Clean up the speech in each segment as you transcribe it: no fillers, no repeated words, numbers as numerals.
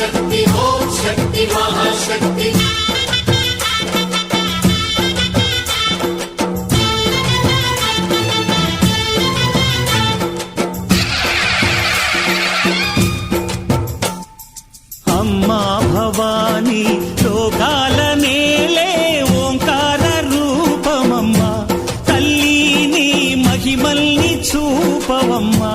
शक्ति ओम शक्ति महाशक्ति अम्मा भवानी लोकाल नेले ओंकार रूपमम्मा तल्ली महिमल्नि चूपवम्मा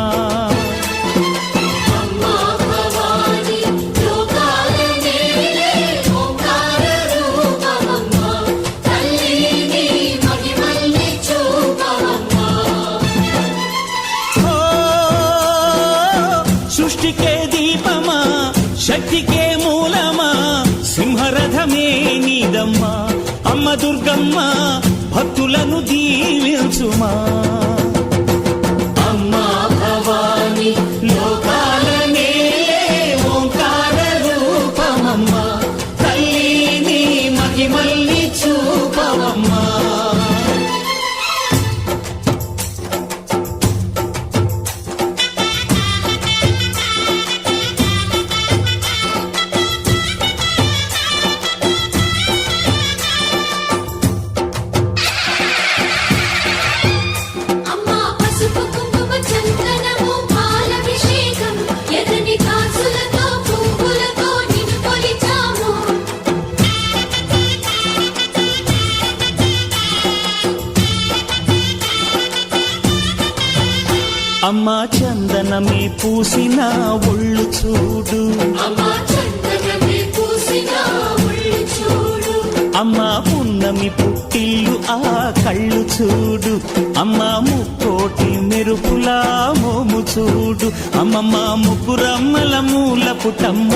శక్తికే మూలమా సింహరథమే నీదమ్మా అమ్మ దుర్గమ్మ భక్తులను దీవించుమా అమ్మా భవాని లోకాల నేలే ఓంకార రూపమమ్మా తల్లిని మహిమల్ని చూపవమ్మా అమ్మా చందనమే పూసిన ఒళ్ళు చూడు అమ్మా పున్నమి పుట్టిల్లు ఆ కళ్ళు చూడు అమ్మా ముక్కోటి మెరుపులా మోము చూడు అమ్మమ్మ ముగ్గురమ్మల మూల పుటమ్మ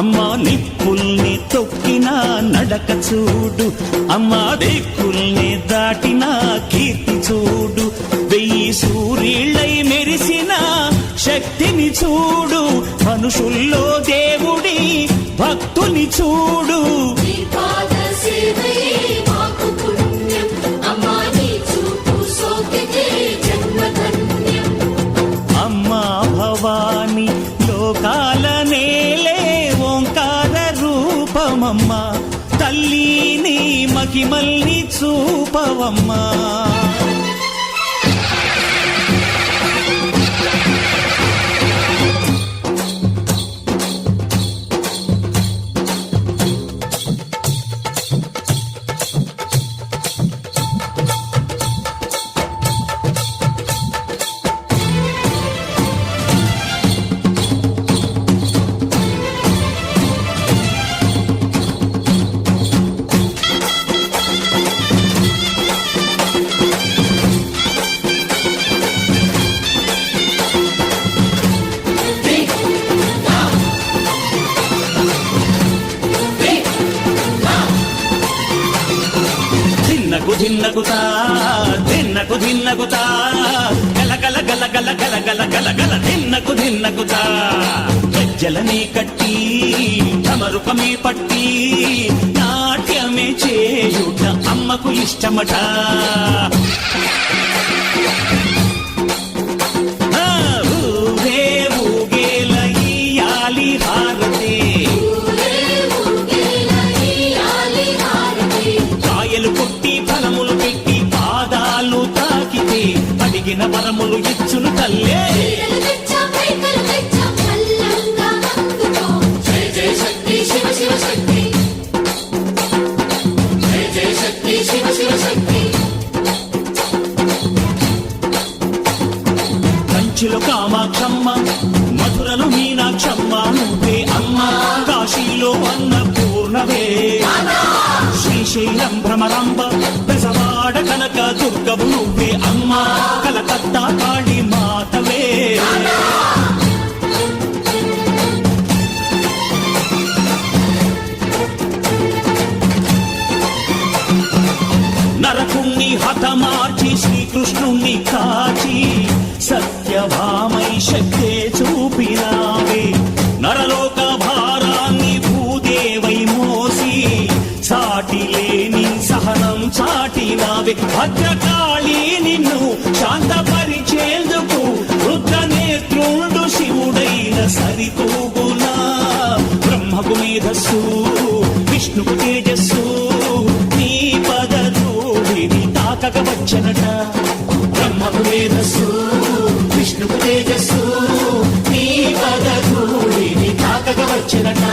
అమ్మా నిప్పుల్ని తొక్కిన నడక చూడు అమ్మా దిక్కుల్ని దాటిన కీర్తి చూడు 1000 సూర్యుళ్ళై మెరిసిన శక్తిని చూడు మనుషుల్లో దేవుడి భక్తుని చూడు అమ్మా భవాని లోకాల నేలే ఓంకార రూపమమ్మా తల్లిని మహిమల్ని చూపవమ్మా ధిన్నగుతా ధిన్నకు ధిన్నగుతా గల గల గల గల గల గల గల గల ధిన్నగుతా గజ్జలనే కట్టి ఢమరుకమే పట్టి నాట్యమే చేయుట అమ్మకు ఇష్టమట ఊరే ఊగేల ఇయ్యాలి హారతి కాయలు కొట్టి ఫలములు పెట్టి పాదాలు తాకితే అడిగిన వరములు ఇచ్చును తల్లే జయ జయ శక్తి శివ శివ శక్తి జయ జయ శక్తి శివ శివ శక్తి కంచిలో కామాక్షమ్మ మధురలో మీనాక్షమ్మ నువ్వే అమ్మ కాశీలో అన్నపూర్ణవే శ్రీశైలం భ్రమరాంబ బెజవాడ కనక దుర్గవు నువ్వే అమ్మ కలకత్తా కాళీ మాతవే నరకుణ్ణి హతమార్చి శ్రీకృష్ణుణ్ణి కాచి సత్యభామై శక్తే చూపినావే నరలోక భారాన్ని భూదేవై మోసి సాటి లేని సహనం చాటినావే భద్రకాళి నిన్ను శాంతపరిచేందుకు రుద్ర నేత్రుండు శివు సరితూగులా బ్రహ్మకు మేధస్సు విష్ణుకు తేజస్సు నీ పదధూళిని తాకక వచ్చనట బ్రహ్మకు మేధస్సు విష్ణుకు తేజస్సు నీ పదధూళిని తాకక వచ్చనట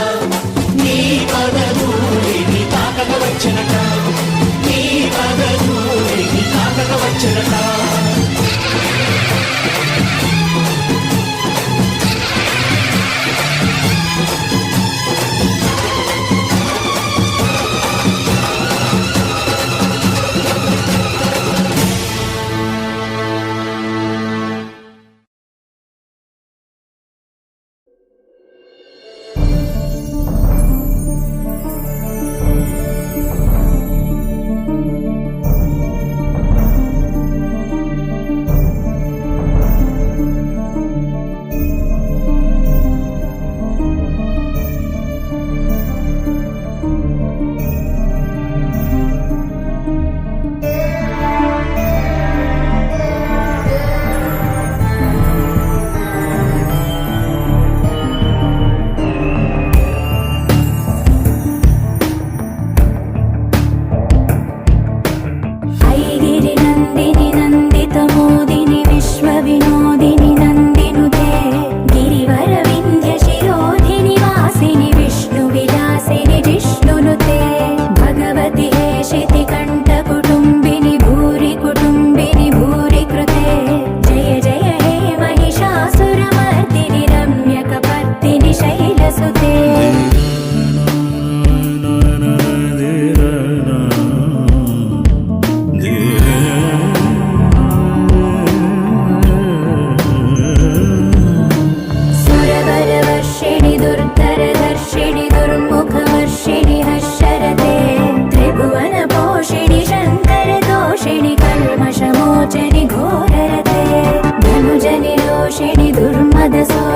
నీ పదధూళిని తాకక వచ్చనట నీ పదధూళిని తాకక వచ్చనట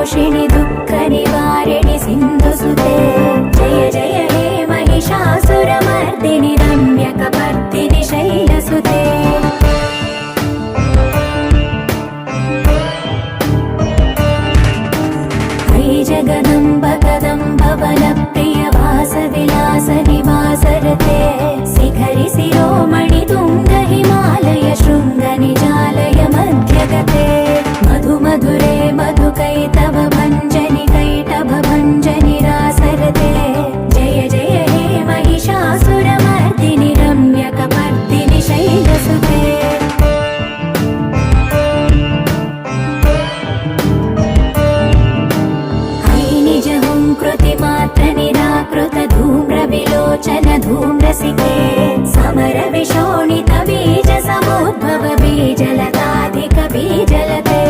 शोषिणि दुःख निवारिणि सिन्धुसुते जय जय हे महिषासुरमर्दिनि रम्यकपर्दिनि शैलसुते हे जगदम्ब कदम्ब वनप्रिय वासविलास निवासरते शिखरि शिरोमणि तुङ्ग हिमालय शृङ्ग निजालय मध्यगते मधु मधुरे मधुकैतव भञ्जनि कैटभ भञ्जनि रासरते जय जय हे महिषासुरमर्दिनि रम्यकपर्दिनि शैलसुते कृतिमात्र निराकृत धूम्र विलोचन धूम्रसिके समर विशोणित बीज समुद्भव बीजलताधिक बीजलते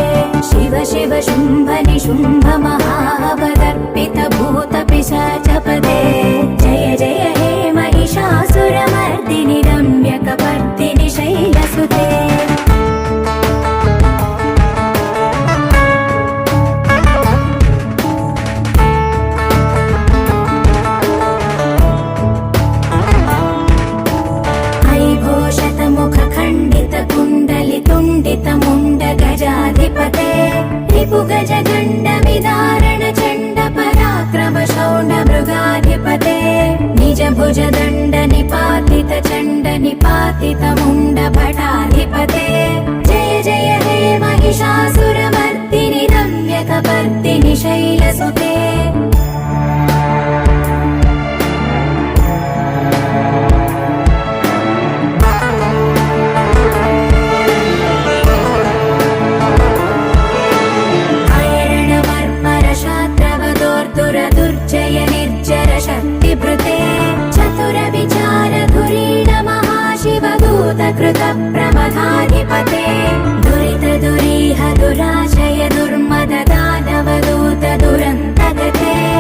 शिव शिव शुम्भ निशुम्भ महावदर्पित भूत पिशाचपदे जय जय हे महिषासुरमर्दिनि रम्यकपर्दिनि शैलसुते मुण्ड गजाधिपते रिपु गज गण्ड विदारण चण्ड पराक्रम शौण्ड मृगाधिपते निज भुज दण्ड निपातित चण्ड निपातित मुण्ड भटाधिपते जय जय हे महिषासुरमर्दिनि रम्यकपर्दिनि शैलसुते दुर्जय निर्जर शक्तिभृते चतुर विचार धुरीण महाशिव दूत कृत प्रमथाधिपते दुरित दुरीह दुराशय दुर्मद दानव दूत दुरन्तगते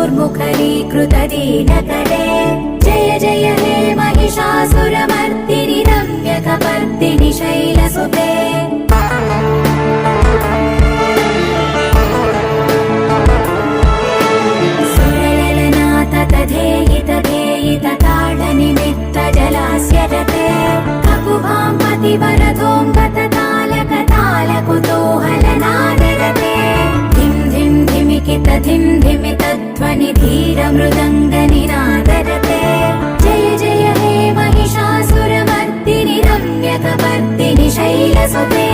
चतुर्मुखरीकृतदीनकरे जय जय हे महिषासुरमर्दिनि रम्यकपर्दिनि शैलसुते ताडनिमित्तजलास्यजते ककुभां पतिवरदोऽङ्गततालकतालकुतूहलनादरते धिं धिं धिमिकित धिं धिमितध्वनि धीरमृदङ्गनिनादरते जय जय हे महिषासुरमर्दिनि रम्यकपर्दिनि शैलसुते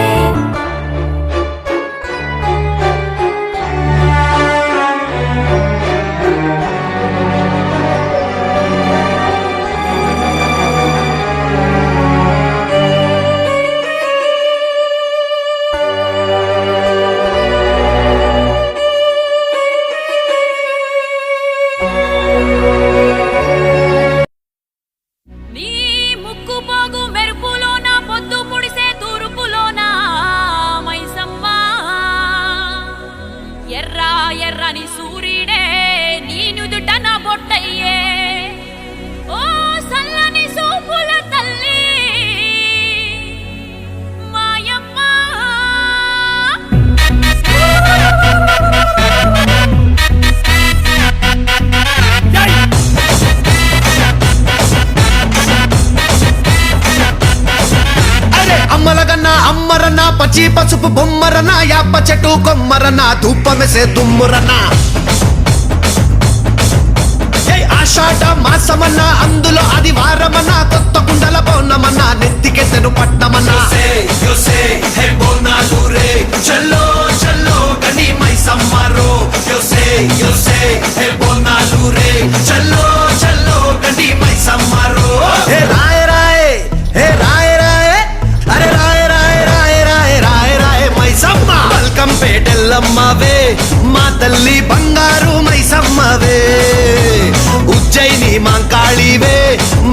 ఎర్రని సూర్యుడే నీ నుదుట నా బొట్టయ్యే ఓ సల్లని సూపుల తల్లి మాయమ్మ అమ్మలగన్న అమ్మరన్న పచ్చి పసుపు బొమ్మరన యాప చెట్టు కొమ్మరన ధూపమెసే తుమ్మురన ఆషాఢ మాసమన్న అందులో ఆదివారమన్న కొత్త కుండల పౌర్ణమన్న నెత్తికెత్తెను పట్నమన్న చల్లో చల్లో గని మైసమ్మరో చల్లో చల్లో గని మైసమ్మరో హే రాయ రాయ హే రాయ రాయ అరే రాయ రాయ రాయ రాయ రాయ రాయ మైసమ్మ మల్కంపేటెల్లమ్మవే మా తల్లి బంగారు మైసమ్మవే ఉజ్జయిని మాంకాళివే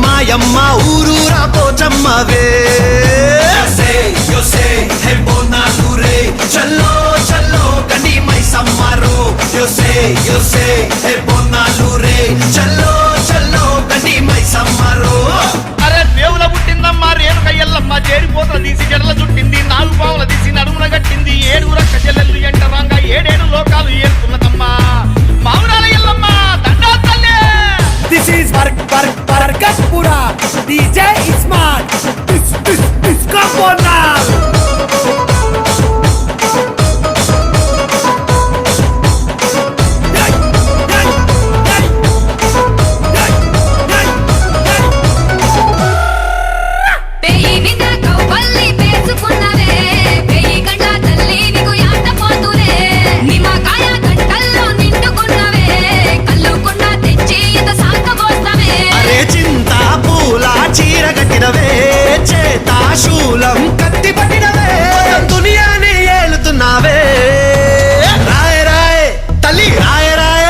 మాయమ్మ ఊరూరా పోచమ్మవే చల్లో చల్లో గని మైసమ్మరో చల్లో చల్లో గని మైసమ్మరో అరే దేవుల పుట్టిందమ్మ రేణుక ఎల్లమ్మ చేరిపోతల తీసి జడల చుట్టింది నాలుగు పావుల తీసి నడుమున కట్టింది ఏడుగుర కజెల్లెల్లు ఎంటరాంగా ఏడేడు లోకాలు ఏరుతున్నదమ్మా మావురాల ఎల్లమ్మ దండా తల్లే This is Barkatpura. DJ Ismat. This come on now. పేయి వింద కౌపల్లి పేసుకున్నవే పేయి గంట తల్లి నీకు యాట పోతులే నిమ్మకాయ గంటల్లో నిండుకున్నవే కల్లు కుండ తెచ్చి ఇంత సాకబోస్తవే అరే చింత పూల చీర కట్టినవే చేత శూలం కత్తి పట్టినవే దునియాని ఏలుతున్నావే రాయ రాయ తల్లి రాయ రాయ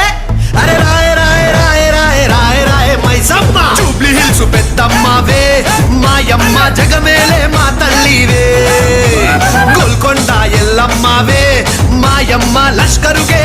అరే రాయ రాయ రాయ రాయ రాయ రాయ మైసమ్మ జూబ్లీ హిల్స్ పెద్దమ్మవే మాయమ్మ జగమేలే మా తల్లివే గోల్కొండ ఎల్లమ్మవే మాయమ్మ లష్కరుకే